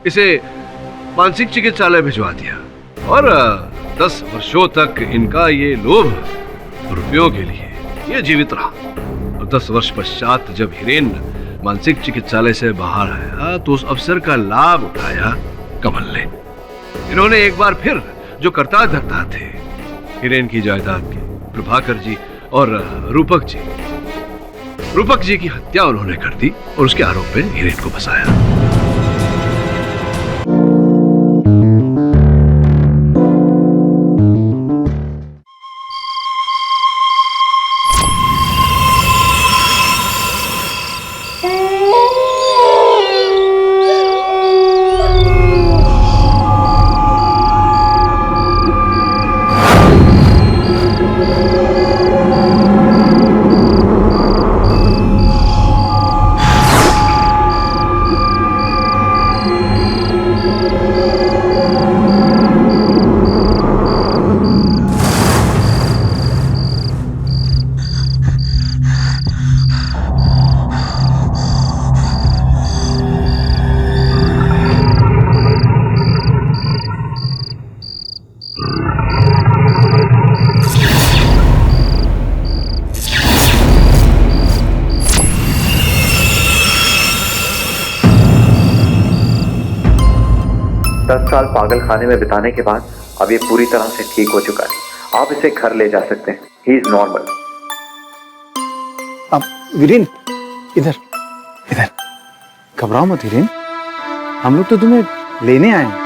इसे मानसिक चिकित्सालय भिजवा दिया और 10 वर्षों तक इनका ये लोभ रुपयों के लिए ये जीवित रहा। और 10 वर्ष पश्चात जब हिरेन मानसिक चिकित्सालय से बाहर आया तो उस अवसर का लाभ उठाया कमल ने। इन्होंने एक बार फिर जो करता धरता थे हिरेन की जायदाद के, प्रभाकर जी और रूपक जी की हत्या उन्होंने कर दी और उसके आरोप में हिरेन को फंसाया। 10 साल पागल खाने में बिताने के बाद अब ये पूरी तरह से ठीक हो चुका है। आप इसे घर ले जा सकते हैं। He is normal. अब वीरेन, इधर इधर, घबराओ मत वीरेन, हम लोग तो तुम्हें लेने आए हैं।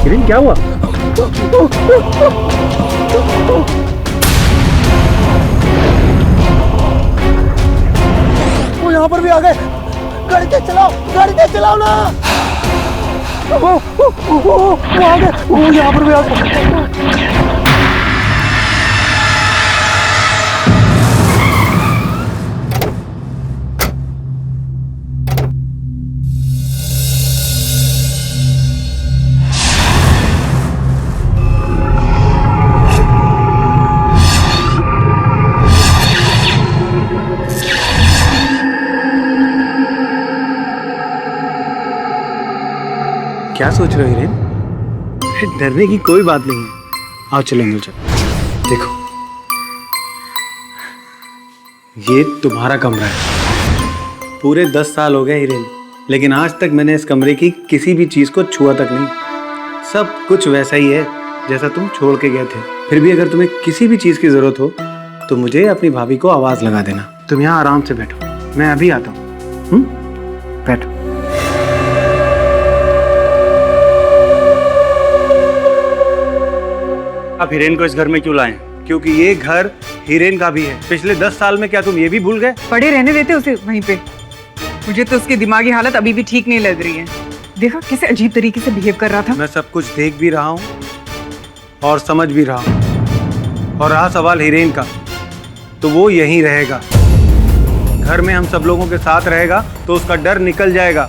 वीरेन, क्या हुआ? वो यहाँ पर भी आ गए। गाड़ी तेज चलाओ ना। वो आ गए, वो यहाँ पर भी आ गए। क्या सोच रहे हो हिरेन? डरने की कोई बात नहीं है। आओ चलो अंदर चलो। देखो, ये तुम्हारा कमरा है। पूरे 10 साल हो गए हिरेन, लेकिन आज तक मैंने इस कमरे की किसी भी चीज को छुआ तक नहीं। सब कुछ वैसा ही है जैसा तुम छोड़ के गए थे। फिर भी अगर तुम्हें किसी भी चीज की जरूरत हो तो मुझे अपनी भाभी को आवाज लगा देना। तुम यहाँ आराम से बैठो, मैं अभी आता हूँ। बैठो। आप हिरेन को इस घर में क्यों लाए? क्योंकि ये घर हिरेन का भी है। पिछले 10 साल में क्या तुम ये भी भूल गए? पड़े रहने देते उसे वहीं पे। मुझे तो उसकी दिमागी हालत अभी भी ठीक नहीं लग रही है। देखा कैसे अजीब तरीके से बिहेव कर रहा था। मैं सब कुछ देख भी रहा हूँ और समझ भी रहा हूँ। और रहा सवाल हिरेन का, तो वो यहीं रहेगा। घर में हम सब लोगों के साथ रहेगा तो उसका डर निकल जाएगा।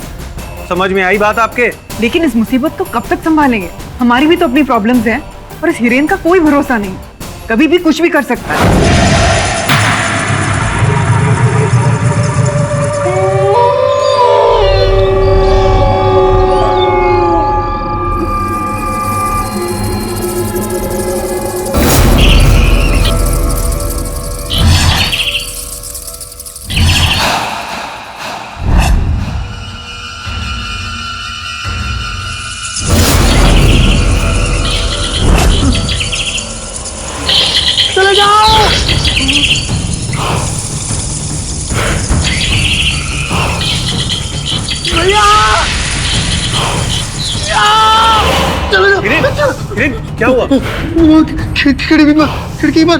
समझ में आई बात आपके? लेकिन इस मुसीबत को कब तक संभालेंगे? हमारी भी तो अपनी प्रॉब्लम्स हैं और इस हिरेन का कोई भरोसा नहीं, कभी भी कुछ भी कर सकता है। चले जाओ। भैया, चलो जाओ। हिरेन, क्या हुआ? खिड़की पर।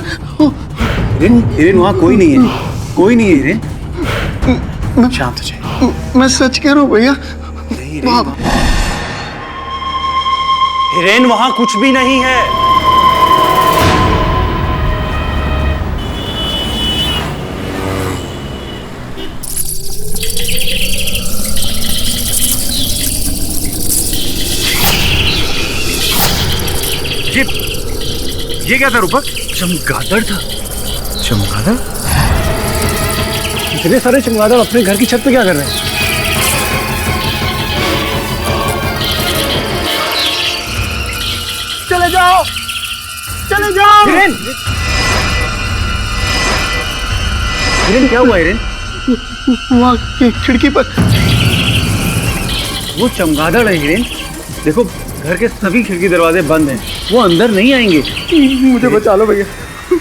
हिरेन, वहाँ कोई नहीं है। कोई नहीं है हिरेन। शांत हो जाए। मैं सच कह रहा हूँ भैया। हिरेन वहां कुछ भी नहीं है। ये क्या था रूपक? चमगादड़ था। चमगादड़? इतने सारे चमगादड़ अपने घर की छत पे क्या कर रहे हैं? चले जाओ, चले जाओ। हिरेन! हिरेन क्या हुआ हिरेन? वहाँ खिड़की पर वो चमगादड़ है हिरेन। देखो घर के सभी खिड़की दरवाजे बंद हैं, वो अंदर नहीं आएंगे। मुझे बचा लो भैया,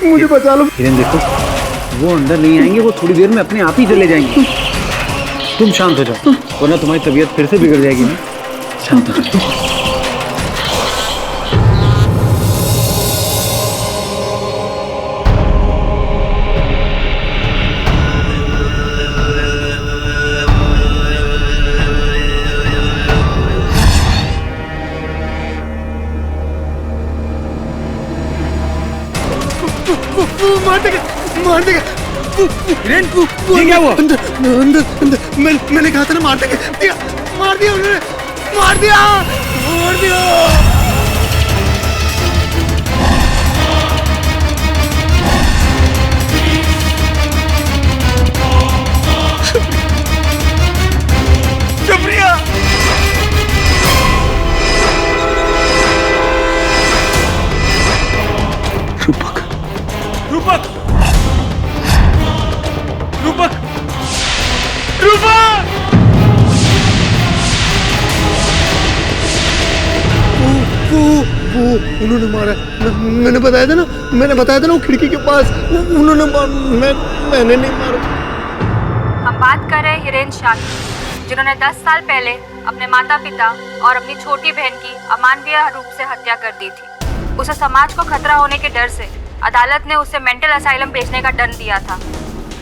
मुझे बचा लो। हिरेन देखो वो अंदर नहीं आएंगे, वो थोड़ी देर में अपने आप ही चले जाएंगे। तुम शांत हो जाओ वरना तुम्हारी तबीयत फिर से बिगड़ जाएगी ना। शांत हो जाओ। मार देगा। हिरेन ये क्या हुआ? अंदर अंदर अंदर मैंने कहा था ना मार देगा। मार दिया उन्होंने, मार दिया, मार दिया। शुक्रिया। रूपक, रूपक! रूपक! रूपक! वो उन्होंने मारा। मैंने बताया था ना, वो खिड़की के पास उन्होंने मैंने नहीं मारा। हम बात कर रहे हैं हिरेन शाह की, जिन्होंने 10 साल पहले अपने माता पिता और अपनी छोटी बहन की अमानवीय रूप से हत्या कर दी थी। उसे समाज को खतरा होने के डर से अदालत ने उसे मेंटल असाइलम भेजने का दंड दिया था।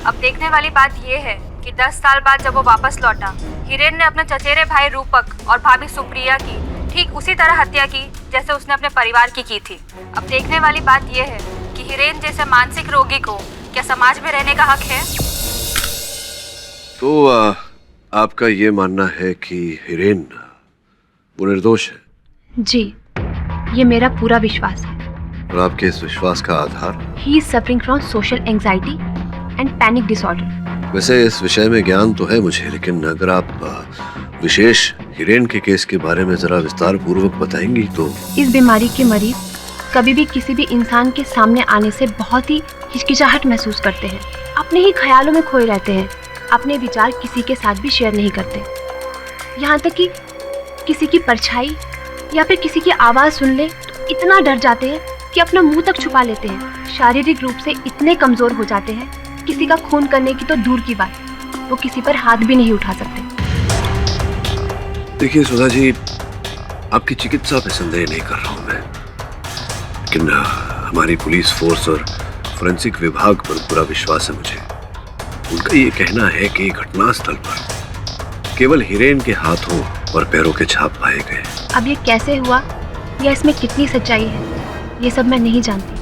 अब देखने वाली बात यह है कि 10 साल बाद जब वो वापस लौटा, हिरेन ने अपने चचेरे भाई रूपक और भाभी सुप्रिया की ठीक उसी तरह हत्या की जैसे उसने अपने परिवार की थी। अब देखने वाली बात यह है कि हिरेन जैसे मानसिक रोगी को क्या समाज में रहने का हक है? तो आपका ये मानना है कि हिरेन वो निर्दोष है? जी, ये मेरा पूरा विश्वास है। और आपके इस विश्वास का आधार? He is suffering from social anxiety and panic disorder. वैसे इस विषय में ज्ञान तो है मुझे, लेकिन अगर आप विशेष हिरेन के केस के बारे में जरा विस्तार पूर्वक बताएंगी तो। इस बीमारी के मरीज कभी भी किसी भी इंसान के सामने आने से बहुत ही हिचकिचाहट महसूस करते हैं, अपने ही ख्यालों में खोए रहते हैं, अपने विचार किसी के साथ भी शेयर नहीं करते। यहाँ तक कि किसी की परछाई या फिर किसी की आवाज़ सुन ले तो इतना डर जाते हैं कि अपना मुंह तक छुपा लेते हैं। शारीरिक रूप से इतने कमज़ोर हो जाते हैं, किसी का खून करने की तो दूर की बात, वो किसी पर हाथ भी नहीं उठा सकते। देखिए सुधा जी, आपकी चिकित्सा पे संदेह नहीं कर रहा हूँ मैं, लेकिन हमारी पुलिस फोर्स और फोरेंसिक विभाग पर पूरा विश्वास है मुझे। उनका ये कहना है कि घटनास्थल पर केवल हिरेन के हाथों और पैरों के छाप पाए गए। अब ये कैसे हुआ या इसमें कितनी सच्चाई है, ये सब मैं नहीं जानती।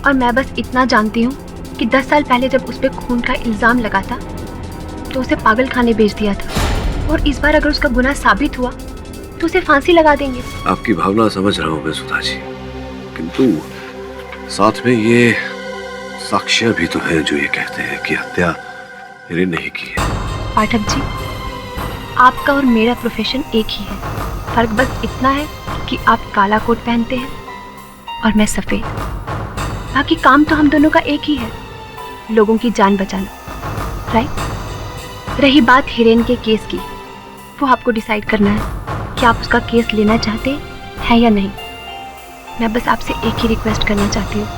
और मैं बस इतना जानती हूँ कि 10 साल पहले जब उस पर खून का इल्ज़ाम लगा था तो उसे पागल खाने भेज दिया था, और इस बार अगर उसका गुनाह साबित हुआ तो उसे फांसी लगा देंगे। आपकी भावना समझ रहा हूँ मैं सुधा जी, किंतु साथ में ये साक्ष्य भी तो है जो ये कहते हैं कि हत्या हिरेन ने ही की है। पाठक जी, आपका और मेरा प्रोफेशन एक ही है, फर्क बस इतना है कि आप काला कोट पहनते हैं और मैं सफ़ेद। बाकी काम तो हम दोनों का एक ही है, लोगों की जान बचाना, राइट? रही बात हिरेन के केस की, वो आपको डिसाइड करना है कि आप उसका केस लेना चाहते हैं या नहीं। मैं बस आपसे एक ही रिक्वेस्ट करना चाहती हूँ,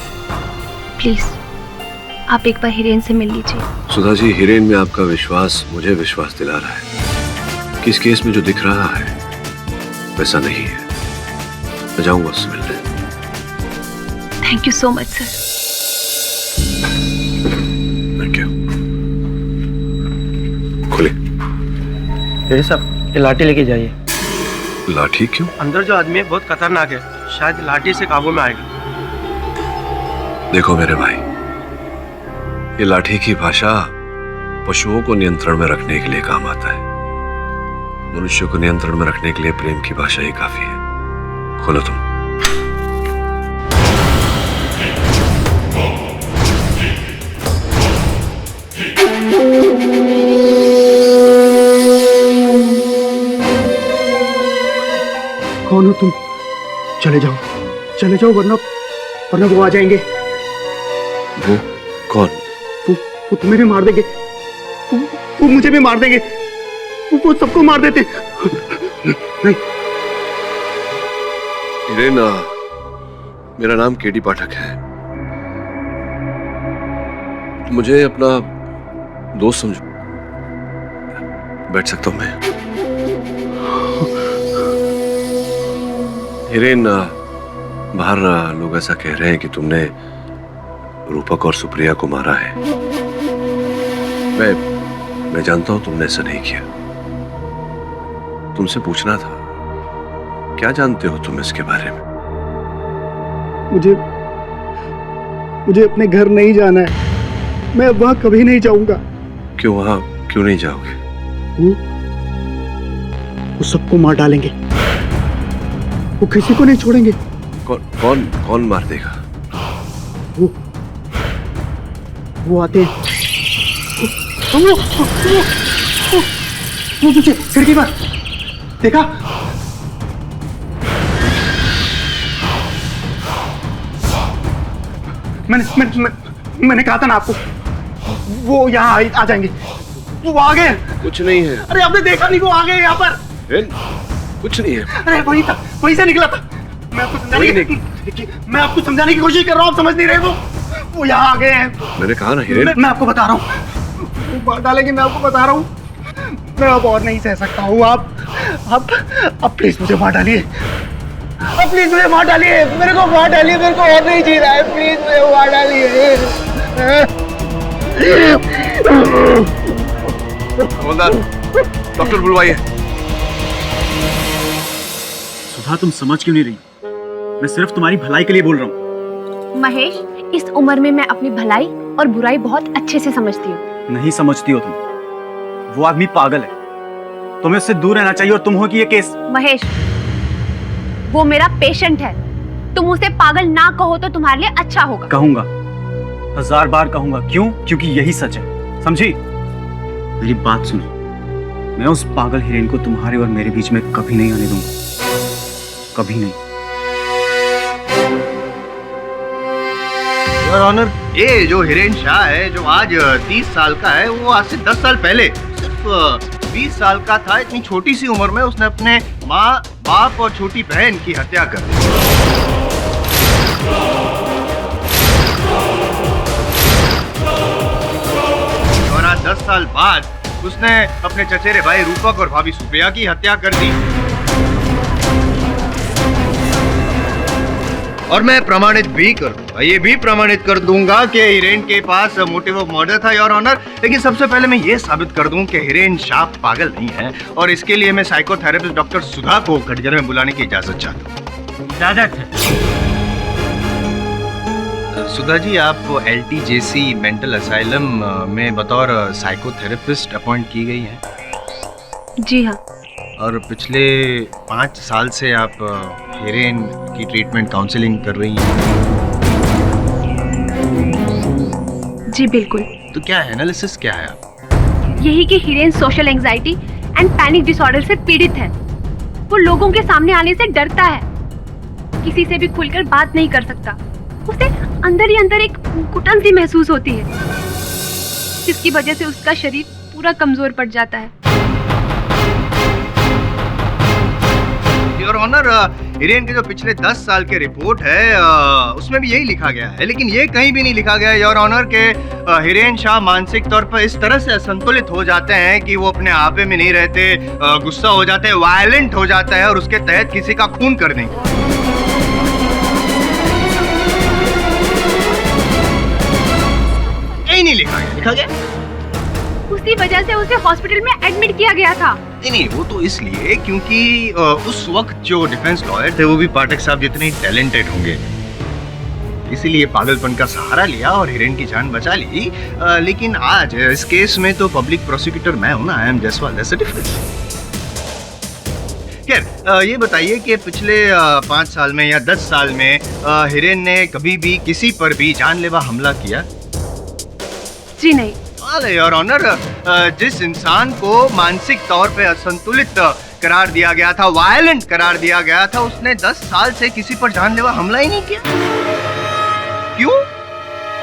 प्लीज़ आप एक बार हिरेन से मिल लीजिए। सुधा जी, हिरेन में आपका विश्वास मुझे विश्वास दिला रहा है कि इस केस में जो दिख रहा है वैसा नहीं है। मैं जाऊंगा उससे मिलने। Thank you so much sir. Thank you. खुले। फिर साहब ये लाठी लेके जाइए। लाठी क्यों? अंदर जो आदमी है बहुत खतरनाक है, शायद लाठी से काबू में आएगा। देखो मेरे भाई, ये लाठी की भाषा पशुओं को नियंत्रण में रखने के लिए काम आता है। मनुष्य को नियंत्रण में रखने के लिए प्रेम की भाषा ही काफी है। खोलो तुम। कौन हो तुम? चले जाओ वरना वो आ जाएंगे। वो कौन? वो तुम्हें भी मार देंगे, वो मुझे भी मार देंगे, वो सबको मार देते। नहीं। हिरेन, मेरा नाम केडी पाठक है। मुझे अपना दोस्त समझो। बैठ सकता हूं मैं? हिरेन, बाहर लोग ऐसा कह रहे हैं कि तुमने रूपक और सुप्रिया को मारा है। मैं जानता हूं तुमने ऐसा नहीं किया। तुमसे पूछना था, क्या जानते हो तुम इसके बारे में? मुझे अपने घर नहीं जाना है। मैं अब वहां कभी नहीं जाऊंगा। क्यों? वहां क्यों नहीं जाओगे? वो सबको मार डालेंगे, वो किसी को नहीं छोड़ेंगे। कौन मार देगा? वो आते हैं। वो पीछे खिड़की पर देखा? मैंने कहा था ना आपको, वो यहाँ आ जाएंगे। वो आ गए। कुछ नहीं है। अरे आपने देखा नहीं? वो आ गए यहाँ पर। कुछ नहीं है। अरे वही से निकला था। मैं आपको समझाने की कोशिश कर रहा हूँ, आप समझ नहीं रहे। वो यहाँ आ गए हैं। मैंने कहा ना हिरेन। मैं आपको बता रहा हूँ, वो मार डालेंगे। मैं आपको बता रहा हूँ, मैं अब और नहीं सह सकता हूँ। आप प्लीज मुझे मार डालिए। प्लीज मुझे मार डालिए। मेरे को मार डालिए। मेरे को और नहीं जी रहा है। प्लीज मुझे मार डालिए। डॉक्टर बुलवाइए। सुधा, तुम समझ क्यों नहीं रही? मैं सिर्फ तुम्हारी भलाई के लिए बोल रहा हूँ। महेश, इस उम्र में मैं अपनी भलाई और बुराई बहुत अच्छे से समझती हूँ। नहीं समझती हो तुम। वो आदमी पागल है, तुम्हें उससे दूर रहना चाहिए। और तुम हो कि ये केस। महेश, वो मेरा पेशेंट है। तुम उसे पागल ना कहो तो तुम्हारे लिए अच्छा होगा। कहूंगा, 1000 बार कहूंगा। क्यों? क्योंकि यही सच है। समझी? मेरी बात सुनो, मैं उस पागल हिरेन को तुम्हारे और मेरे बीच में कभी नहीं आने दूंगा। कभी नहीं। योर ऑनर, ये जो हिरेन शाह है, जो आज 30 साल का है, वो आज से 10 साल पहले सिर्फ 20 साल का था। इतनी छोटी सी उम्र में उसने अपने माँ, बाप और छोटी बहन की हत्या कर दी। और आज 10 साल बाद उसने अपने चचेरे भाई रूपक और भाभी सुप्रिया की हत्या कर दी। और मैं प्रमाणित भी करूंगा, ये भी प्रमाणित कर दूंगा कि हिरेन के पास मोटिव ऑफ मर्डर था, योर ऑनर। लेकिन सबसे पहले मैं ये साबित कर दूं कि हिरेन शाह पागल नहीं है, और इसके लिए मैं साइकोथेरेपिस्ट डॉक्टर सुधा को घटघर में बुलाने की इजाजत चाहता हूँ। इजाजत है। सुधा जी, आप LTJC मेंटल असाइलम में बतौर साइकोथेरेपिस्ट अपॉइंट की गई हैं। जी हाँ। और पिछले 5 साल से आप हिरेन की ट्रीटमेंट काउंसलिंग कर रही हैं। जी बिल्कुल। तो क्या एनालिसिस क्या है? यही कि Hiren social anxiety and panic disorder से पीड़ित है। वो लोगों के सामने आने से डरता है, किसी से भी खुलकर बात नहीं कर सकता। उसे अंदर ही अंदर एक घुटन सी महसूस होती है, जिसकी वजह से उसका शरीर पूरा कमजोर पड़ जाता है। योर ऑनर, हिरेन के जो पिछले 10 साल के रिपोर्ट है उसमें भी यही लिखा गया है, लेकिन ये कहीं भी नहीं लिखा गया है योर ऑनर के हिरेन शाह मानसिक तौर पर इस तरह से असंतुलित हो जाते हैं कि वो अपने आपे में नहीं रहते, गुस्सा हो जाते हैं, वायलेंट हो जाता है और उसके तहत किसी का खून कर देंगे। यही नहीं लिखा गया। लिखा गया? उस इसी वजह से उसे हॉस्पिटल में एडमिट किया गया था। नहीं, वो तो इसलिए क्योंकि उस वक्त जो डिफेंस लॉयर थे वो भी पाठक साहब जितने टैलेंटेड होंगे, इसीलिए पागलपन का सहारा लिया और हिरेन की जान बचा ली। लेकिन आज इस केस में तो पब्लिक प्रोसिक्यूटर मैं हूं ना, I am Jaiswal, that's the difference. खैर, ये बताइए कि पिछले 5 साल में या 10 साल में हिरेन ने कभी भी किसी पर भी जानलेवा हमला किया? जी नहीं। योर ऑनर, जिस इंसान को मानसिक तौर पे असंतुलित करार दिया गया था, वायलेंट करार दिया गया था, उसने 10 साल से किसी पर जानलेवा हमला ही नहीं किया। क्यों?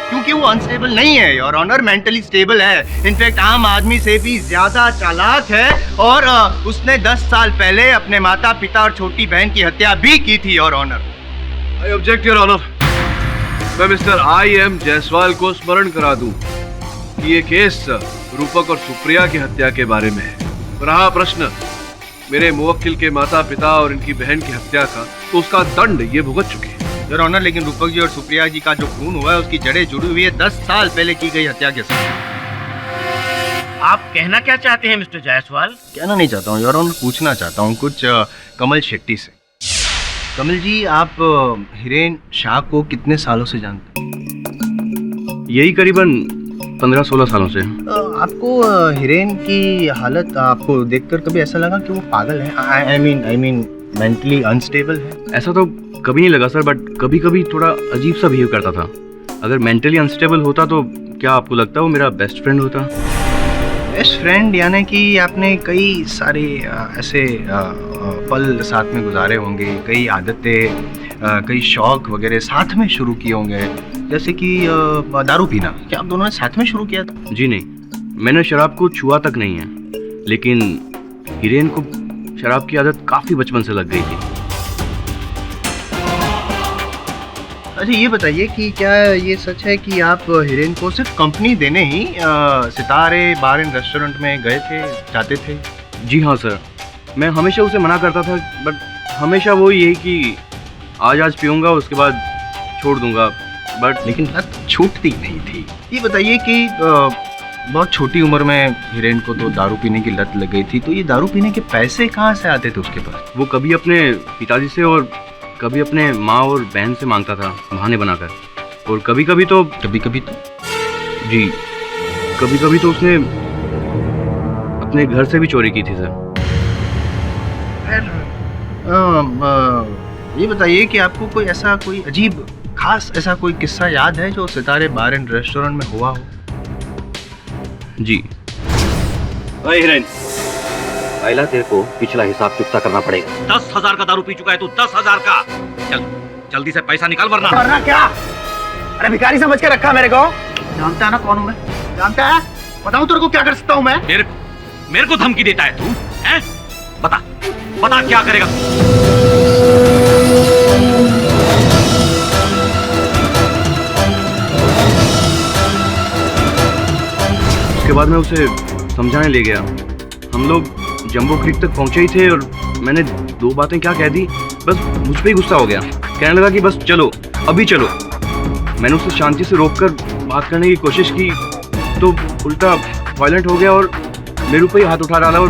क्योंकि वो अनस्टेबल नहीं है योर ऑनर, मेंटली स्टेबल है। इनफैक्ट आम आदमी से भी ज्यादा चालाक है और उसने 10 साल पहले अपने माता पिता और छोटी बहन की हत्या भी की थी your honour. I object your honour. मैं मिस्टर आई.एम. जायसवाल को स्मरण करा दूं कि ये केस रूपक और सुप्रिया की हत्या के बारे में है। रहा प्रश्न मेरे मुवक्किल के माता पिता और इनकी बहन की हत्या का, तो उसका दंड ये भुगत चुके हैं योर ऑनर। लेकिन रूपक जी और सुप्रिया जी का जो खून हुआ है उसकी जड़ें जुड़ी हुई है 10 साल पहले की गई हत्या के साथ। आप कहना क्या चाहते हैं मिस्टर जायसवाल? कहना नहीं चाहता हूँ योर ऑनर, पूछना चाहता हूँ कुछ कमल शेट्टी से। कमल जी, आप हिरेन शाह को कितने सालों से जानते हैं? यही करीबन 15-16 सालों से। आपको हिरेन की हालत आपको देखकर कभी ऐसा लगा कि वो पागल है? आई मीन मेंटली अनस्टेबल है? ऐसा तो कभी नहीं लगा सर, बट कभी कभी थोड़ा अजीब सा बिहेव करता था। अगर मेंटली अनस्टेबल होता तो क्या आपको लगता है वो मेरा बेस्ट फ्रेंड होता? बेस्ट फ्रेंड यानी कि आपने कई सारे ऐसे पल साथ में गुजारे होंगे, कई आदतें, कई शौक वगैरह साथ में शुरू किए होंगे, जैसे कि दारू पीना। क्या आप दोनों ने साथ में शुरू किया था? जी नहीं, मैंने शराब को छुआ तक नहीं है, लेकिन हिरेन को शराब की आदत काफी बचपन से लग गई थी। अच्छा, ये बताइए कि क्या ये सच है कि आप हिरेन को सिर्फ कंपनी देने ही सितारे बार एंड रेस्टोरेंट में गए थे, जाते थे? जी हाँ सर, मैं हमेशा उसे मना करता था, बट हमेशा वो यही कि आज पीऊँगा उसके बाद छोड़ दूंगा, बट लेकिन लत छूटती नहीं थी। ये बताइए कि बहुत छोटी उम्र में हिरेन को तो दारू पीने की लत लग गई थी, तो ये दारू पीने के पैसे कहाँ से आते थे उसके पास? वो कभी अपने पिताजी से और कभी अपने माँ और बहन से मांगता था बहाने बनाकर, और कभी कभी तो जी कभी कभी तो उसने अपने घर से भी चोरी की थी सर। ये बताइए कि आपको कोई अजीब खास ऐसा कोई किस्सा याद है जो सितारे बार एंड रेस्टोरेंट में हुआ हो? जी। हिरेन, पहला तेरे को पिछला हिसाब चुकता करना पड़ेगा। 10,000 का दारू पी चुका है तू, 10,000 का। चल जल्दी से पैसा निकाल, वरना क्या? अरे भिखारी समझ के रखा मेरे को? जानता है ना कौन हूँ मैं? जानता है? बताऊँ तेरे को क्या कर सकता हूँ मैं? मेरे को धमकी देता है तू, हैं? बता क्या करेगा? उसके बाद मैं उसे समझाने ले गया। हम लोग जंबो क्रीक तक पहुंचे ही थे और मैंने 2 बातें क्या कह दी, बस मुझ पे ही गुस्सा हो गया। कहने लगा कि बस चलो, अभी चलो। मैंने उसे शांति से रोककर बात करने की कोशिश की तो उल्टा वायलेंट हो गया और मेरे ऊपर ही हाथ उठा डाला और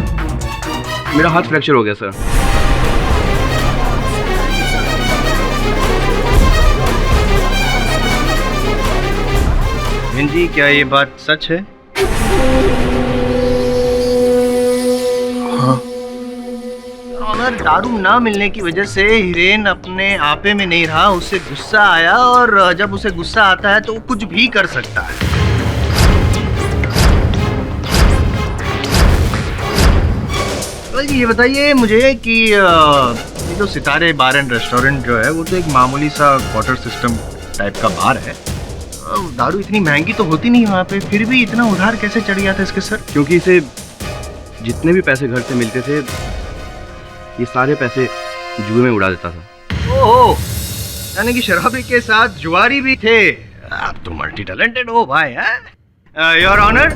मेरा हाथ फ्रैक्चर हो गया सर। जी, क्या ये बात सच है? ऑनर, दारू ना मिलने की वजह से हिरेन अपने आपे में नहीं रहा, उसे गुस्सा आया, और जब उसे गुस्सा आता है तो वो कुछ भी कर सकता है। जी, ये बताइए मुझे कि ये जो सितारे बार एंड रेस्टोरेंट जो है वो तो एक मामूली सा क्वार्टर सिस्टम टाइप का बार है। दारू इतनी महंगी तो होती नहीं वहाँ पे, फिर भी इतना उधार कैसे चढ़ गया था इसके सर? क्योंकि इसे जितने भी पैसे घर से मिलते थे ये सारे पैसे जुए में उड़ा देता था। ओह, यानी कि शराबी के साथ जुआरी भी थे। आप तो मल्टी टैलेंटेड हो भाई। योर ऑनर,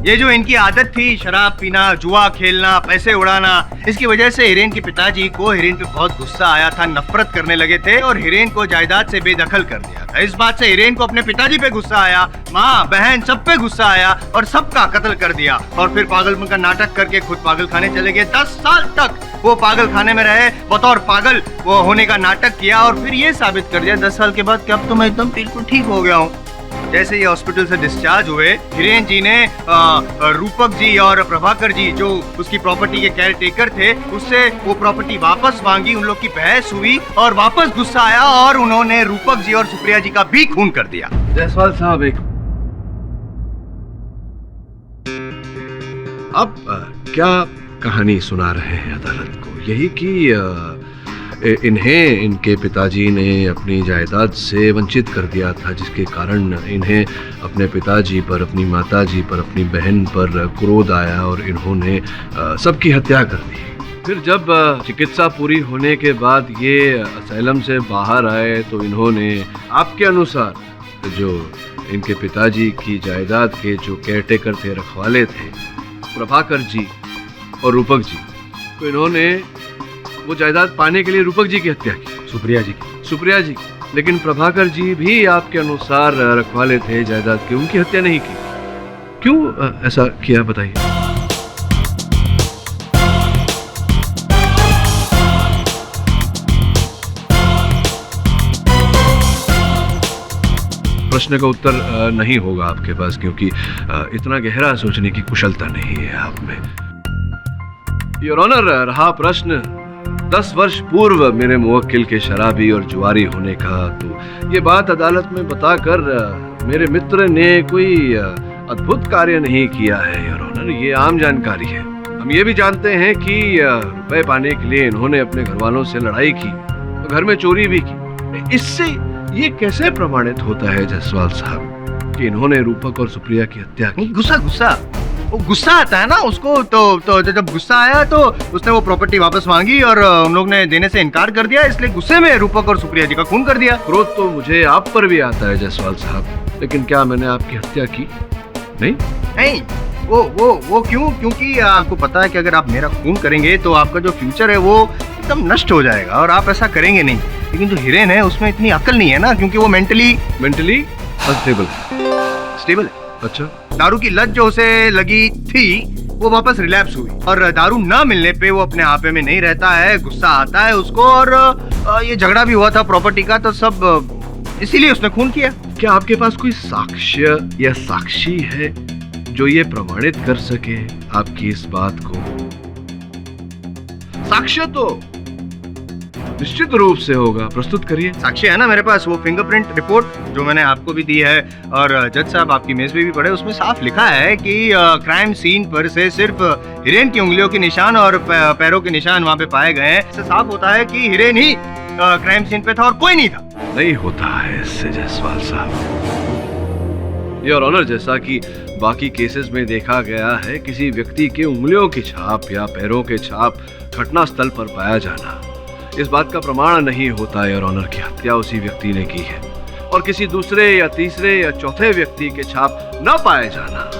ये जो इनकी आदत थी, शराब पीना, जुआ खेलना, पैसे उड़ाना, इसकी वजह से हिरेन के पिताजी को हिरेन पे बहुत गुस्सा आया था, नफरत करने लगे थे और हिरेन को जायदाद से बेदखल कर दिया था। इस बात से हिरेन को अपने पिताजी पे गुस्सा आया, माँ बहन सब पे गुस्सा आया और सबका कत्ल कर दिया। और फिर पागलपन का नाटक करके खुद पागल खाने चले गए। 10 साल तक वो पागल खाने में रहे, बतौर पागल वो होने का नाटक किया और फिर ये साबित कर दिया 10 साल के बाद कि अब तो मैं एकदम बिल्कुल ठीक हो गया हूँ। जैसे ये हॉस्पिटल से डिस्चार्ज हुए, हिरेन जी ने रूपक जी और प्रभाकर जी जो उसकी प्रॉपर्टी के केयर टेकर थे, उससे वो प्रॉपर्टी वापस मांगी। उन लोग की बहस हुई और वापस गुस्सा आया और उन्होंने रूपक जी और सुप्रिया जी का भी खून कर दिया। जायसवाल साहब, एक अब क्या कहानी सुना रहे हैं अदालत को? यही कि इन्हें इनके पिताजी ने अपनी जायदाद से वंचित कर दिया था, जिसके कारण इन्हें अपने पिताजी पर, अपनी माताजी पर, अपनी बहन पर क्रोध आया और इन्होंने सबकी हत्या कर दी। फिर जब चिकित्सा पूरी होने के बाद ये असैलम से बाहर आए तो इन्होंने आपके अनुसार जो इनके पिताजी की जायदाद के जो केयरटेकर थे, रखवाले थे, प्रभाकर जी और रूपक जी, तो इन्होंने वो जायदाद पाने के लिए रूपक जी की हत्या की, सुप्रिया जी की। लेकिन प्रभाकर जी भी आपके अनुसार रखवाले थे जायदाद के, उनकी हत्या नहीं की। क्यों ऐसा किया, बताइए। प्रश्न का उत्तर नहीं होगा आपके पास, क्योंकि इतना गहरा सोचने की कुशलता नहीं है आप में। योर ऑनर, रहा प्रश्न 10 वर्ष पूर्व मेरे मुवक्किल के शराबी और जुआरी होने का, तो ये बात अदालत में बताकर मेरे मित्र ने कोई अद्भुत कार्य नहीं किया है योर ऑनर, ये आम जानकारी है। हम ये भी जानते हैं कि रुपए पाने के लिए इन्होंने अपने घर वालों से लड़ाई की और घर में चोरी भी की। इससे ये कैसे प्रमाणित होता है जायसवाल साहब कि इन्होंने रूपक और सुप्रिया की हत्या की? गुस्सा आता है ना उसको, तो जब गुस्सा आया तो उसने वो प्रॉपर्टी वापस मांगी और उन लोग ने देने से इनकार कर दिया, इसलिए गुस्से में रूपक और सुप्रिया जी का खून कर दिया। क्रोध तो मुझे आप पर भी आता है जायसवाल साहब, लेकिन क्या मैंने आपकी हत्या की? नहीं, वो क्यों? क्योंकि आपको पता है कि अगर आप मेरा खून करेंगे तो आपका जो फ्यूचर है वो एकदम नष्ट हो जाएगा और आप ऐसा करेंगे नहीं। लेकिन जो हिरेन है उसमें इतनी अक्ल नहीं है ना, क्योंकि वो मेंटली स्टेबल है। अच्छा, दारू की लत जो उसे लगी थी वो वापस रिलैप्स हुई और दारू ना मिलने पे वो अपने आपे में नहीं रहता है, गुस्सा आता है उसको और ये झगड़ा भी हुआ था प्रॉपर्टी का, तो सब इसीलिए उसने खून किया। क्या आपके पास कोई साक्ष्य या साक्षी है जो ये प्रमाणित कर सके आपकी इस बात को? साक्ष्य तो निश्चित रूप से होगा, प्रस्तुत करिए। साक्ष्य है ना मेरे पास, वो फिंगरप्रिंट रिपोर्ट जो मैंने आपको भी दी है और जज साहब आपकी मेज पे भी पढ़े, उसमें साफ लिखा है कि क्राइम सीन पर से सिर्फ हिरेन की उंगलियों के निशान और पैरों के निशान वहाँ पे पाए गए हैं। इससे साफ होता है कि हिरेन ही क्राइम सीन पे था और कोई नहीं था। नहीं होता है इससे जायसवाल साहब। योर ऑनर, जैसा कि बाकी केसेस में देखा गया है, किसी व्यक्ति के उंगलियों की छाप या पैरों के छाप घटना स्थल पर पाया जाना इस बात का प्रमाण नहीं होता योर ऑनर की हत्या उसी व्यक्ति ने की है, और किसी दूसरे या तीसरे या चौथे व्यक्ति के छाप न पाए जाना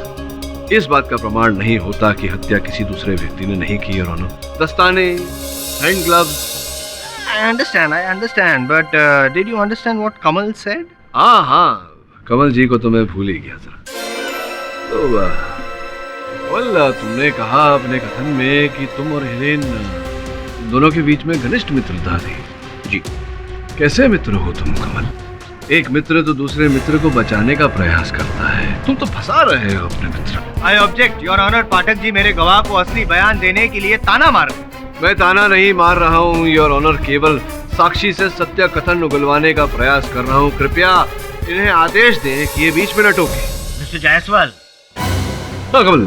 इस बात का प्रमाण नहीं होता कि हत्या किसी दूसरे व्यक्ति ने नहीं की योर ऑनर। दस्ताने, hand gloves. I understand, but did you understand what Kamal said? हाँ, कमल जी को तो मैं भूल ही गया जरा। तो तुमने कहा अपने कथन में कि तुम और हिरेन दोनों के बीच में घनिष्ठ मित्रता थी। जी। कैसे मित्र हो तुम कमल? एक मित्र तो दूसरे मित्र को बचाने का प्रयास करता है, तुम तो फंसा रहे हो अपने मित्र। आई object your honour, Pathak ji मेरे गवाह को असली बयान देने के लिए ताना मार रहे हैं। मैं ताना नहीं मार रहा हूँ योर ऑनर, केवल साक्षी से सत्य कथन उगलवाने का प्रयास कर रहा हूँ। कृपया इन्हें आदेश दें कि ये बीच में न टोके। मिस्टर जायसवाल। हाँ कमल,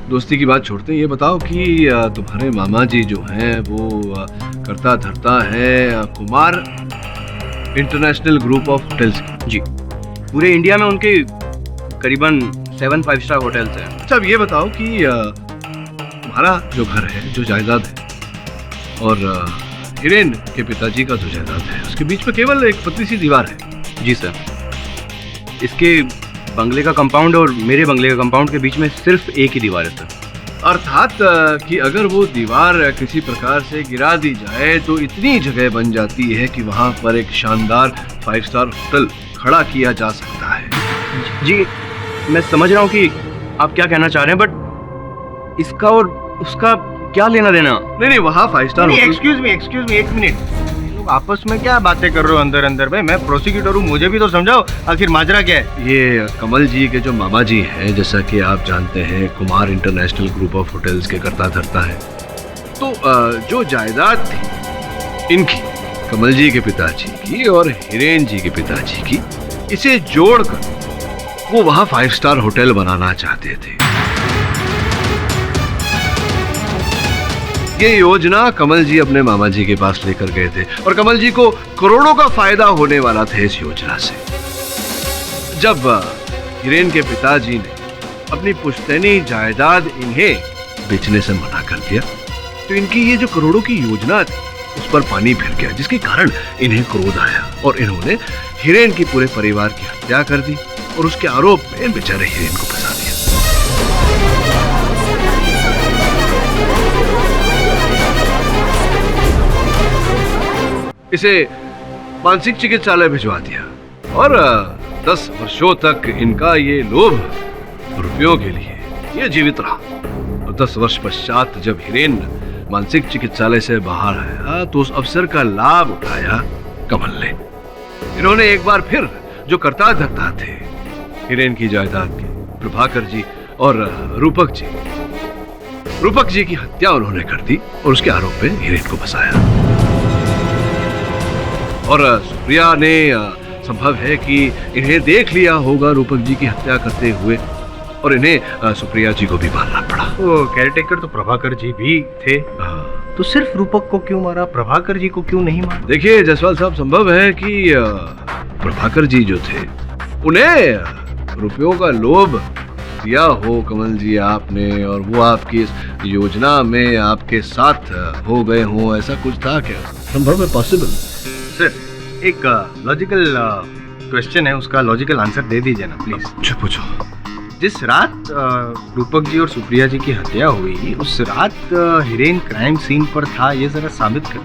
दोस्ती की बात छोड़ते हैं, ये बताओ कि तुम्हारे मामा जी जो हैं वो करता धरता है Kumar international group of hotels की। जी, पूरे इंडिया में उनके करीबन 7 5-स्टार होटल्स हैं। अच्छा, अब ये बताओ कि तुम्हारा जो घर है, जो जायदाद है, और हिरेन के पिताजी का जो जायदाद है, उसके बीच में केवल एक पतली सी दीवार है। जी सर, इसके बंगले का कंपाउंड और मेरे बंगले का कंपाउंड के बीच में सिर्फ एक ही दीवार है सर। अर्थात कि अगर वो दीवार किसी प्रकार से गिरा दी जाए तो इतनी जगह बन जाती है कि वहां पर एक शानदार 5 स्टार होटल खड़ा किया जा सकता है। जी मैं समझ रहा हूँ कि आप क्या कहना चाह रहे हैं, बट इसका और उसका क्या लेना देना? नहीं, वहाँ 5 स्टार होटल। एक्सक्यूज मी, एक मिनट। लोग आपस में क्या बातें कर रहे हो अंदर अंदर? भाई मैं प्रोसिक्यूटर हूँ, मुझे भी तो समझाओ आखिर माजरा क्या है। ये कमल जी के जो मामा जी हैं, जैसा कि आप जानते हैं, Kumar international group of hotels के कर्ता धर्ता है। तो जो जायदाद थी इनकी, कमल जी के पिताजी की और हिरेन जी के पिताजी की, इसे जोड़कर वो वहां 5 स्टार होटल बनाना चाहते थे। ये योजना कमल जी अपने मामा जी के पास लेकर गए थे और कमल जी को करोड़ों का फायदा होने वाला था इस योजना से। जब हिरेन के पिताजी ने अपनी पुश्तैनी जायदाद इन्हें बेचने से मना कर दिया तो इनकी ये जो करोड़ों की योजना थी उस पर पानी फिर गया, जिसके कारण इन्हें क्रोध आया और इन्होंने हिरेन की पूरे परिवार की हत्या कर दी और उसके आरोप में बेचारे हिरेन को फंसा दिया। इसे मानसिक चिकित्सालय भिजवा दिया और 10 वर्षों तक इनका ये लोभ रुपयों के लिए ये जीवित रहा। और 10 वर्ष पश्चात जब हिरेन मानसिक चिकित्सालय से बाहर आया तो उस अवसर का लाभ उठाया कमल ने। इन्होंने एक बार फिर जो कर्ता धर्ता थे हिरेन की जायदाद के, प्रभाकर जी और रूपक जी की हत्या उन्होंने कर दी और उसके आरोप में हिरेन को फंसाया। और सुप्रिया ने संभव है कि इन्हें देख लिया होगा रूपक जी की हत्या करते हुए और इन्हें सुप्रिया जी को भी मारना पड़ा। तो केयरटेकर तो प्रभाकर जी भी थे, तो सिर्फ रूपक को क्यों मारा, प्रभाकर जी को क्यों नहीं मारा? देखिए जायसवाल साहब, संभव है कि प्रभाकर जी जो थे उन्हें रुपयों का लोभ दिया हो कमल जी आपने और वो आपकी इस योजना में आपके साथ हो गए हो, ऐसा कुछ था क्या? संभव है, पॉसिबल। सर एक लॉजिकल क्वेश्चन है, उसका लॉजिकल आंसर दे दीजिए ना प्लीज। पूछो। जिस रात रूपक जी और सुप्रिया जी की हत्या हुई उस रात हिरेन क्राइम सीन पर था, ये जरा साबित कर।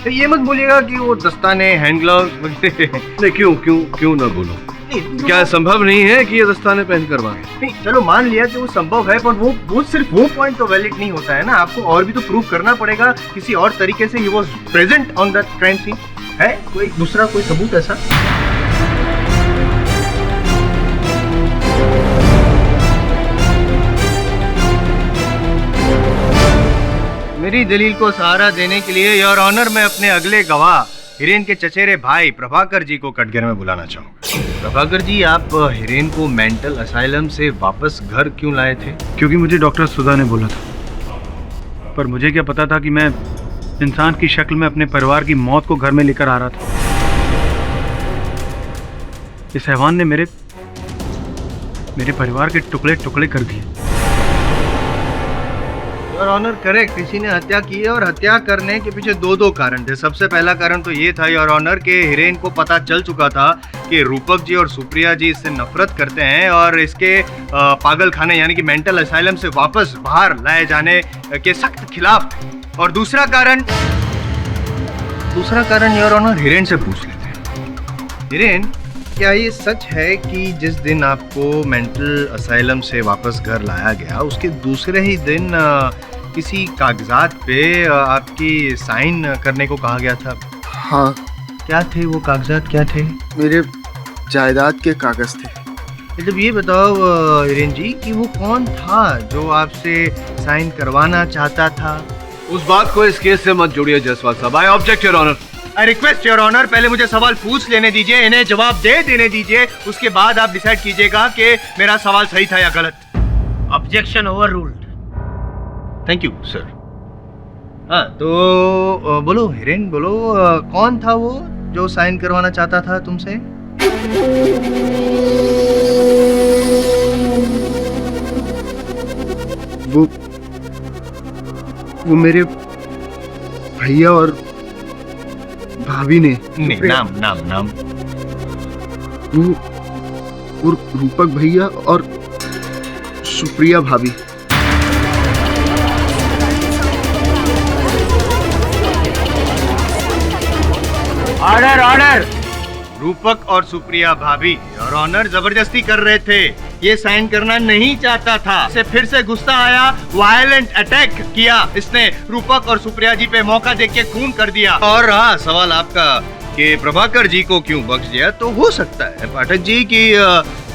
तो ये मत बोलिएगा कि वो दस्ताने, हैंड ग्लव्स नहीं, क्यों ना बोलो? क्या संभव नहीं है कि ये दस्ताने पहन कर मांगे? नहीं, चलो मान लिया कि वो संभव है, पर वो सिर्फ वो पॉइंट तो वैलिड नहीं होता है ना। आपको और भी तो प्रूव करना पड़ेगा किसी और तरीके से। He was present on that crime scene. है कोई दूसरा कोई सबूत ऐसा? मेरी दलील को सहारा देने के लिए योर ऑनर मैं अपने अगले गवाह हिरेन के चचेरे भाई प्रभाकर जी को कटघरे में बुलाना चाहूंगा। प्रभाकर जी, आप हिरेन को मेंटल असाइलम से वापस घर क्यों लाए थे? क्योंकि मुझे डॉक्टर सुधा ने बोला था, पर मुझे क्या पता था कि मैं इंसान की शक्ल में अपने परिवार की मौत को घर में लेकर आ रहा था। इस हैवान ने मेरे परिवार के टुकड़े टुकड़े कर दिए। योर ऑनर करेक्ट, किसी ने हत्या की है और हत्या करने के पीछे दो कारण थे। सबसे पहला कारण तो ये था योर ऑनर के हिरेन को पता चल चुका था कि रूपक जी और सुप्रिया जी इससे नफरत करते हैं और इसके पागल खाने यानी कि मेंटल असाइलम से वापस बाहर लाए जाने के सख्त खिलाफ। और दूसरा कारण योर ऑनर हिरेन से पूछ लेते हैं। हिरेन, क्या ये सच है कि जिस दिन आपको मेंटल असाइलम से वापस घर लाया गया उसके दूसरे ही दिन किसी कागजात पे आपकी साइन करने को कहा गया था? हाँ। क्या थे वो कागजात, क्या थे? मेरे जायदाद के कागज थे। जब ये बताओ हिरेन जी कि वो कौन था जो आपसे साइन करवाना चाहता था? उस बात को इस केस से मत जोड़िए जायसवाल साहब। I object your honour. I request your honour, पहले मुझे सवाल पूछ लेने दीजिए, इन्हें जवाब दे देने दीजिए, उसके बाद आप डिसाइड कीजिएगा कि मेरा सवाल सही था या गलत। Objection over ruled. Thank you sir. हाँ तो बोलो हिरेन, बोलो कौन था वो जो साइन करवाना चाहता था तुमसे? वो मेरे भैया और भाभी ने। नाम वो और रूपक भैया और सुप्रिया भाभी। Order order. रूपक और सुप्रिया भाभी और ऑनर जबरदस्ती कर रहे थे, ये साइन करना नहीं चाहता था। इसे फिर से गुस्सा आया, वायलेंट अटैक किया इसने रूपक और सुप्रिया जी पे, मौका देख के खून कर दिया। और हाँ, सवाल आपका कि प्रभाकर जी को क्यों बख्श दिया, तो हो सकता है पाठक जी की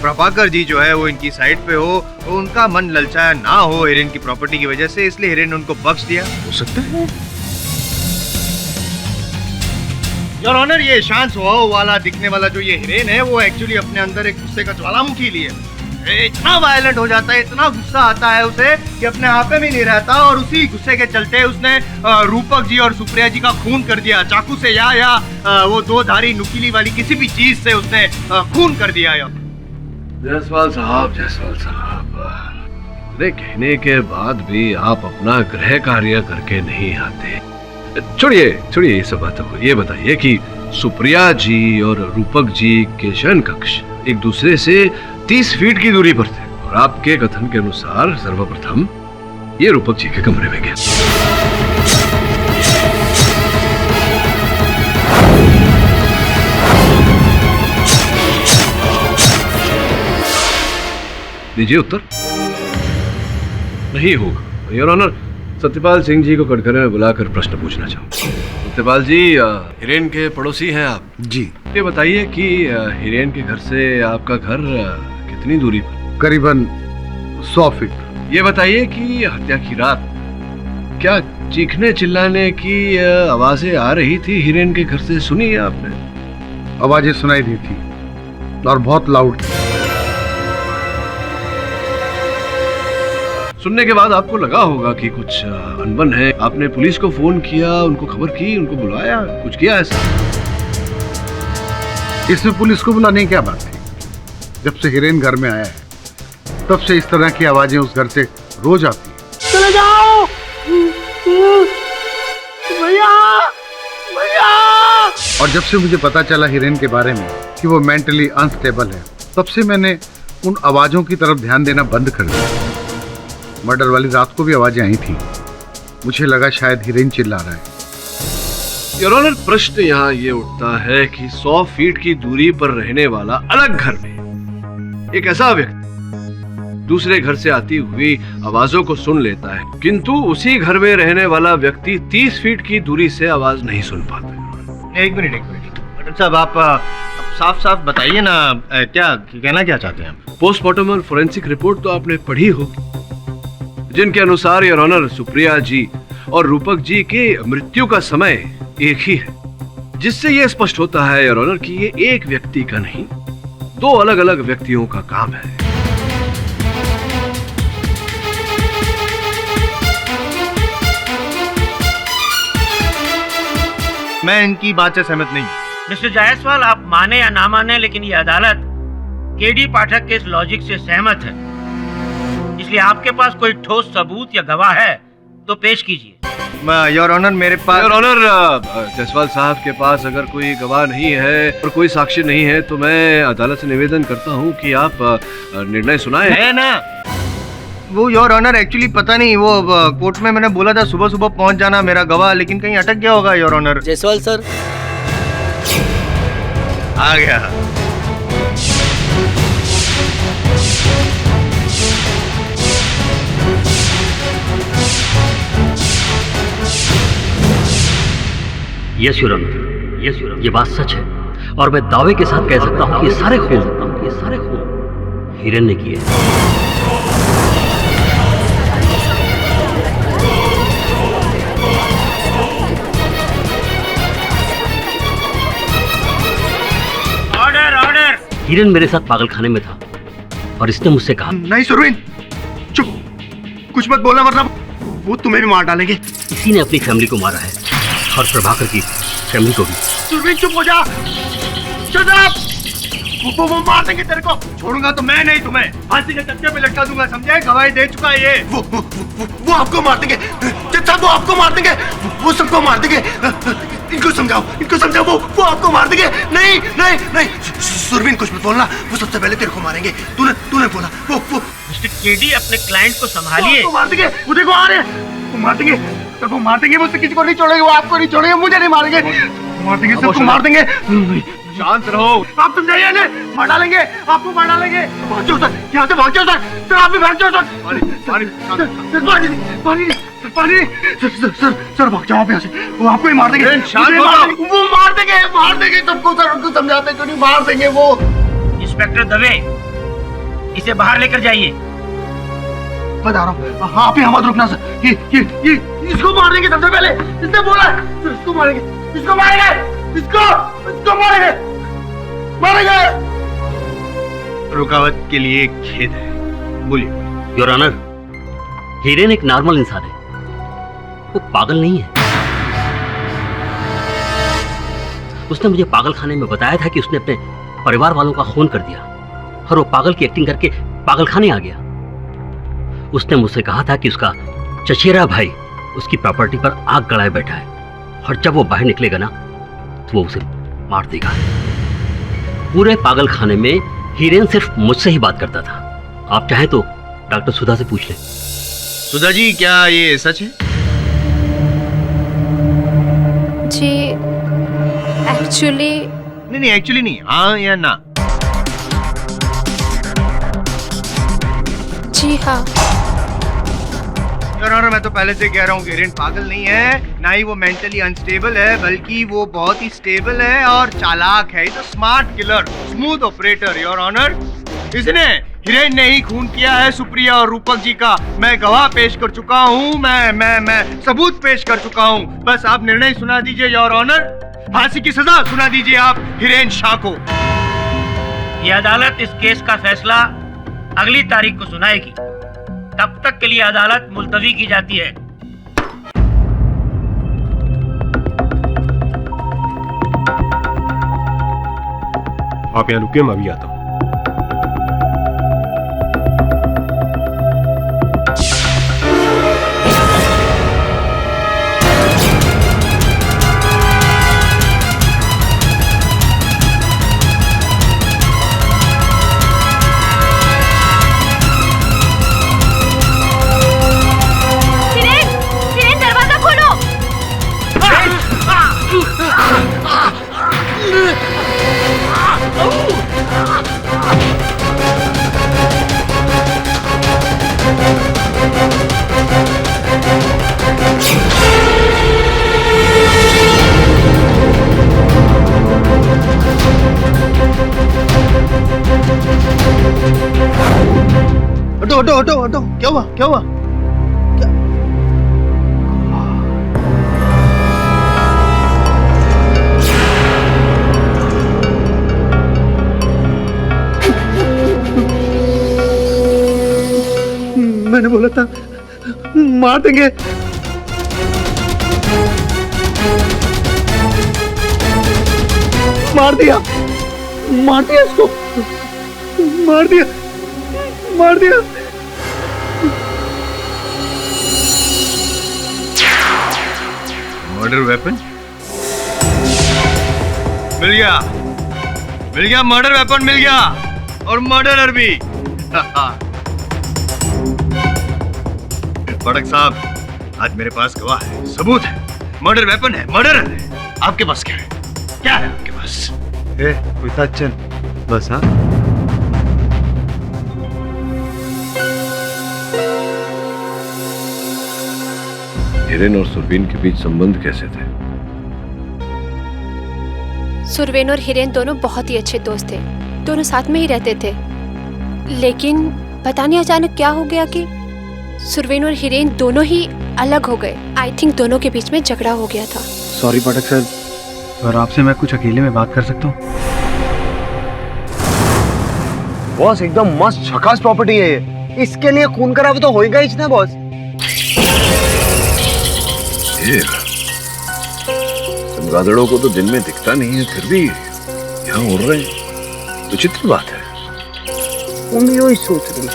प्रभाकर जी जो है वो इनकी साइड पे हो, उनका मन ललचाया ना हो हिरेन की प्रॉपर्टी की वजह से, इसलिए हिरेन ने उनको बख्श दिया। हो सकता है योर ऑनर, ये शांत स्वभाव वाला दिखने वाला जो ये हिरेन है वो एक्चुअली अपने अंदर एक गुस्से का ज्वालामुखी लिए इतना वायलेंट हो जाता है, इतना गुस्सा आता है उसे कि अपने आप में नहीं रहता, और उसी गुस्से के चलते उसने रूपक जी और सुप्रिया जी का खून कर दिया चाकू से, या वो दो धारी नुकीली वाली किसी भी चीज से उसने खून कर दिया। जायसवाल साहब, जायसवाल साहब, अरे कहने के बाद भी आप अपना गृह कार्य करके नहीं आते। छोड़िए छोड़िए ये सब बातों को, ये बताइए कि सुप्रिया जी और रूपक जी के शयन कक्ष एक दूसरे से 30 फीट की दूरी पर थे, और आपके कथन के अनुसार सर्वप्रथम ये रूपक जी के कमरे में गया। दीजिए उत्तर। नहीं होगा योर ऑनर, सत्यपाल सिंह जी को कटघरे में बुलाकर प्रश्न पूछना चाहूँ। सत्यपाल जी, हिरेन के पड़ोसी हैं आप जी। ये बताइए कि हिरेन के घर से आपका घर कितनी दूरी पर? करीबन 100 फीट। ये बताइए कि हत्या की रात क्या चीखने चिल्लाने की आवाजें आ रही थी हिरेन के घर से, सुनी है आपने? आवाजें सुनाई दी थी और बहुत लाउड थी। सुनने के बाद आपको लगा होगा कि कुछ अनबन है, आपने पुलिस को फोन किया, उनको खबर की, उनको बुलाया, कुछ किया ऐसा? इसमें पुलिस को बुलाने की क्या बात थी? जब से हिरेन घर में आया है तब से इस तरह की आवाजें उस घर से रोज आती हैं। चले जाओ भैया, भैया। और जब से मुझे पता चला हिरेन के बारे में कि वो मेंटली अनस्टेबल है, तब से मैंने उन आवाजों की तरफ ध्यान देना बंद कर दिया। मर्डर वाली रात को भी आवाजें आई थी, मुझे लगा शायद हिरेन चिल्ला रहा है। योर ऑनर, प्रश्न यहाँ ये उठता है कि 100 फीट की दूरी पर रहने वाला अलग घर में एक ऐसा व्यक्ति दूसरे घर से आती हुई आवाजों को सुन लेता है, किंतु उसी घर में रहने वाला व्यक्ति 30 फीट की दूरी से आवाज नहीं सुन पाता। एक मिनट डॉक्टर साहब, आप साफ साफ बताइए ना, क्या कहना क्या चाहते हैं आप? पोस्टमार्टम और फोरेंसिक रिपोर्ट तो आपने पढ़ी होगी, जिनके अनुसार योर ऑनर सुप्रिया जी और रूपक जी के मृत्यु का समय एक ही है, जिससे यह स्पष्ट होता है योर ऑनर कि ये एक व्यक्ति का नहीं, 2 अलग अलग व्यक्तियों का काम है। मैं इनकी बात से सहमत नहीं। मिस्टर जायसवाल, आप माने या ना माने, लेकिन ये अदालत केडी पाठक के इस लॉजिक से सहमत है, इसलिए आपके पास कोई ठोस सबूत या गवाह है तो पेश कीजिए। योर ऑनर, मेरे पास योर ऑनर, जायसवाल साहब के पास अगर कोई गवाह नहीं है और कोई साक्ष्य नहीं है तो मैं अदालत से निवेदन करता हूं कि आप निर्णय सुनाएं। है ना वो योर ऑनर, एक्चुअली पता नहीं, वो कोर्ट में मैंने बोला था सुबह सुबह पहुंच जाना मेरा गवाह, लेकिन कहीं अटक गया होगा योर ऑनर। जायसवाल सर आ गया। Yes your honour, yes your honour, ये बात सच है और मैं दावे के साथ कह सकता हूँ कि ये सारे खून हिरेन ने किए हैं। Order order. हिरेन मेरे साथ पागलखाने में था और इसने मुझसे कहा, नहीं सुरवीन, चुप, कुछ मत बोलना वरना वो तुम्हें भी मार डालेंगे। इसी ने अपनी फैमिली को मारा है और प्रभाकर की फैमिली को भी। सुरवीन चुप हो जा, शट अप। वो मार देंगे तेरे को, छोड़ूंगा तो मैं नहीं, तुम्हें फांसी के चक्के पे लटका दूंगा, समझे? गवाही दे चुका है ये। वो आपको मार देंगे, सब वो आपको मार देंगे, वो सबको मार देंगे। इनको समझाओ, वो आपको मार देंगे। नहीं नहीं नहीं, सुरवीन कुछ मत बोलना, वो सबसे पहले तेरे को मारेंगे। तूने बोला वो मिस्टर केडी, अपने क्लाइंट को संभालिए। वो मार देंगे, वो देखो आ रहे हैं। वो मार देंगे, सबको मार देंगे, वो किसी को नहीं छोड़ेंगे, वो आपको नहीं छोड़ेंगे, मुझे नहीं मारेंगे। मार देंगे, सबको मार देंगे। शांत रहो। आप समझाइए ना, मार डालेंगे, आपको मार डालेंगे। भाग जाओ सर, यहाँ से भाग जाओ सर। सर आप भी भाग जाओ सर। पानी सर भाग जाओ आप यहाँ से। वो आपको ही मार देंगे। वो मार देंगे सबको सर। उनको समझाते क्यों नहीं? मार देंगे वो। इंस्पेक्टर दवे, इसे बाहर लेकर जाइए। बता रहा हूँ, आप यहाँ मत रुकना सर। ये इसको मार देंगे सबसे पहले। इसने बोला सर, इसको मारेंगे, इसको मारेंगे। रुकावट के लिए खेद है, बोलिए। योर ऑनर, हिरेन एक नॉर्मल इंसान है, वो पागल नहीं है। उसने मुझे पागल खाने में बताया था कि उसने अपने परिवार वालों का खून कर दिया और वो पागल की एक्टिंग करके पागल खाने आ गया। उसने मुझसे कहा था कि उसका चचेरा भाई उसकी प्रॉपर्टी पर आग गड़ाए बैठा है और जब वो बाहर निकलेगा ना तो वो उसे मार देगा। पूरे पागल खाने में हिरेन सिर्फ मुझसे ही बात करता था। आप चाहें तो डॉक्टर सुधा से पूछ लें। सुधा जी, क्या ये सच है? जी एक्चुअली नहीं, एक्चुअली नहीं, हाँ या ना? जी हाँ। योर ऑनर, मैं तो पहले से कह रहा हूँ कि हिरेन पागल नहीं है, ना ही वो मेंटली अनस्टेबल है, बल्कि वो बहुत ही स्टेबल है और चालाक है। Is a smart killer, smooth operator. Your honour, इसने हिरेन ने ही खून किया है सुप्रिया और रूपक जी का। मैं गवाह पेश कर चुका हूँ, मैं सबूत पेश कर चुका हूँ। बस आप निर्णय सुना दीजिए योर ऑनर, फांसी की सजा सुना दीजिए आप हिरेन शाह को। ये अदालत इस केस का फैसला अगली तारीख को सुनाएगी। तब तक के लिए अदालत मुलतवी की जाती है। आप यहाँ रुकिए, मैं अभी आता हूँ। हटो, क्या हुआ? मैंने बोला था मार देंगे। मार दिया इसको, मार दिया। मर्डर वेपन मिल गया, मर्डर वेपन मिल गया और मर्डरर भी। पड़क साहब, आज मेरे पास गवाह है, सबूत है, मर्डर वेपन है, मर्डरर है। आपके पास क्या है? क्या है आपके पास? कोई साथ चल बस। हाँ, हिरेन और सुरवीन के बीच संबंध कैसे थे? सुरवीन और हिरेन दोनों बहुत ही अच्छे दोस्त थे, दोनों साथ में ही रहते थे। लेकिन पता नहीं अचानक क्या हो गया कि सुरवीन और हिरेन दोनों ही अलग हो गए। आई थिंक दोनों के बीच में झगड़ा हो गया था। सॉरी पाठक सर, और आपसे मैं कुछ अकेले में बात कर सकता हूँ? बॉस, एकदम मस्त झकास प्रॉपर्टी है ये। इसके लिए खून खराब तो होएगा ही ना बॉस। चमगादड़ों को तो दिन में दिखता नहीं है, फिर भी यहाँ उड़ रहे हैं। विचित्र बात है। तुम यही सोच रही।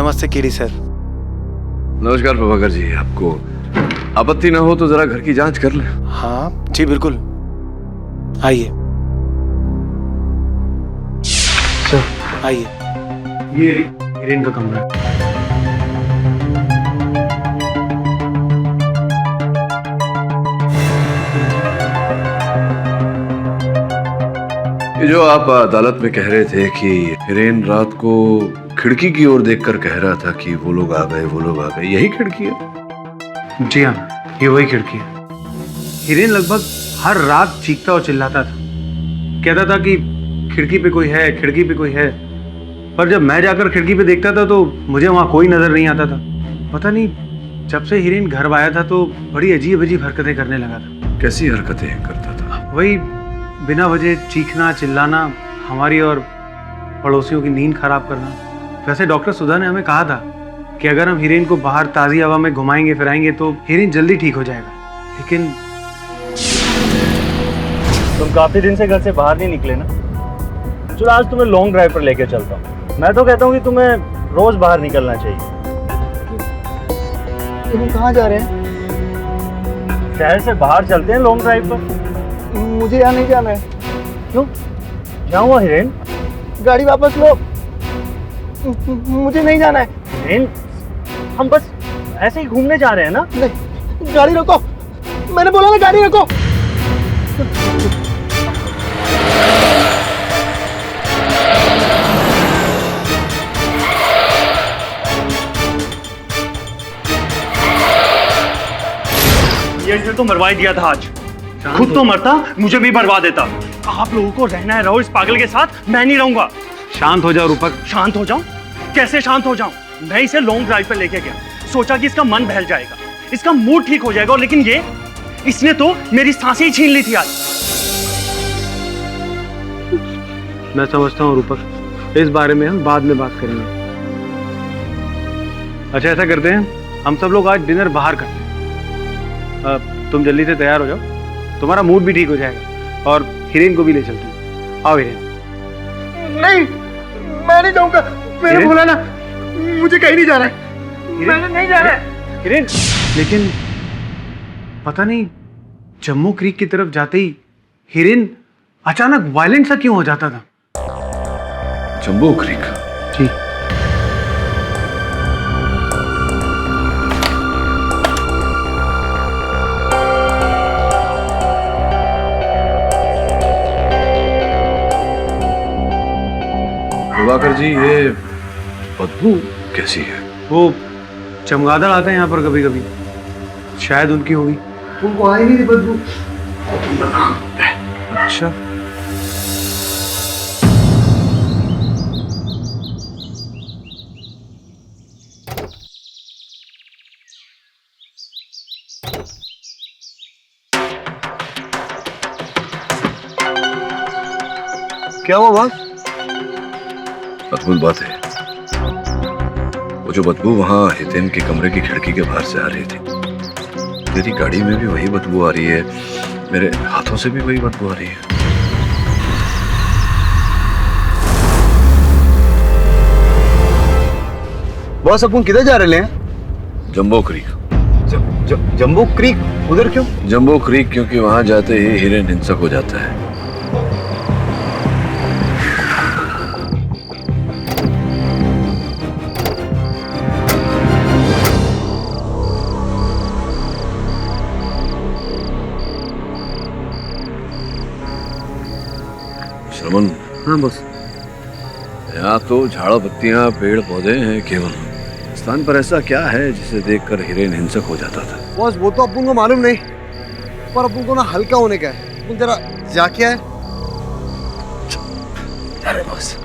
नमस्ते केडी सर। नमस्कार प्रभाकर जी, आपको आपत्ति ना हो तो जरा घर की जांच कर लें। हाँ जी बिल्कुल, आइए सर, आइए। ये हिरेन का कमरा है। ये जो आप अदालत में कह रहे थे कि हिरेन रात को खिड़की की ओर देखकर कह रहा था कि वो लोग आ गए, वो लोग आ गए, यही खिड़की है? जी हाँ, ये वही खिड़की है। हिरेन लगभग हर रात चीखता और चिल्लाता था, कहता था कि खिड़की पे कोई है, खिड़की पे कोई है। पर जब मैं जाकर खिड़की पे देखता था तो मुझे वहाँ कोई नजर नहीं आता था। पता नहीं, जब से हिरेन घर आया था तो बड़ी अजीब अजीब हरकतें करने लगा था। कैसी हरकतें करता था? वही बिना वजह चीखना, चिल्लाना, हमारी और पड़ोसियों की नींद खराब करना। वैसे डॉक्टर सुधा ने हमें कहा था कि अगर हम हिरेन को बाहर ताज़ी हवा में घुमाएंगे फिराएंगे तो हिरेन जल्दी ठीक हो जाएगा, लेकिन तुम काफी दिन से घर से बाहर नहीं निकले ना। चलो आज तुम्हें लॉन्ग ड्राइव पर लेके चलता हूँ। मैं तो कहता हूँ कि तुम्हें रोज बाहर निकलना चाहिए। तुम कहाँ जा रहे हैं? शहर से बाहर चलते हैं लॉन्ग ड्राइव पर। मुझे यहाँ नहीं जाना है। क्यों? क्या हुआ हिरेन? गाड़ी वापस लो, मुझे नहीं जाना है। हिरेन, हम बस ऐसे ही घूमने जा रहे हैं ना। नहीं, गाड़ी रोको, मैंने बोला ना गाड़ी रोको। ये तो मरवा ही दिया था आज। खुद तो मरता, मुझे भी मरवा देता। आप लोगों को रहना है, रहो इस पागल के साथ, मैं नहीं रहूंगा। शांत हो जाओ रूपक। शांत हो जाऊं? कैसे शांत हो जाऊं? मैं इसे लॉन्ग ड्राइव पर लेके गया, सोचा कि इसका मन बहल जाएगा, इसका मूड ठीक हो जाएगा, और लेकिन ये इसने तो मेरी सांसें ही छीन ली थी आज। मैं समझता हूँ रूपक, इस बारे में हम बाद में बात करेंगे। अच्छा ऐसा करते हैं, हम सब लोग आज डिनर बाहर करते हैं। तुम जल्दी से तैयार हो जाओ, तुम्हारा मूड भी ठीक हो जाएगा, और हिरेन को भी ले चलते हैं। आओ हिरेन। नहीं, मैं नहीं जाऊंगा। मैंने बोला ना, मुझे कहीं नहीं जाना है। मैंने नहीं जाना है। हिरेन, लेकिन पता नहीं जम्मू क्रीक की तरफ जाते ही हिरेन अचानक वायलेंट सा क्यों हो जाता था? जम्बू क्रीक? जी। प्रभाकर जी, ये बदबू कैसी है? वो चमगादड़ आते हैं यहाँ पर कभी कभी, शायद उनकी होगी। तुमको आई नहीं बदबू? अच्छा, क्या हुआ बॉस? अद्भुत बात है, वो जो बदबू वहां हितेन के कमरे की खिड़की के बाहर से आ रही थी, तेरी गाड़ी में भी वही बदबू आ रही है, मेरे हाथों से भी वही बदबू आ रही है। बॉस अपन किधर जा रहे हैं? जम्बो क्रीक। जम्बो क्रीक? उधर क्यों? जम्बो क्रीक क्योंकि वहां जाते ही हिरेन हिंसक हो जाता है। श्रमन। हाँ बॉस। यहाँ तो झाड़ पत्तियां पेड़ पौधे हैं केवल, स्थान पर ऐसा क्या है जिसे देखकर हिरेन हिंसक हो जाता था? बॉस वो तो अपन को मालूम नहीं, पर अपन को ना हल्का होने का है। अपन जरा जाके आए। अरे बॉस।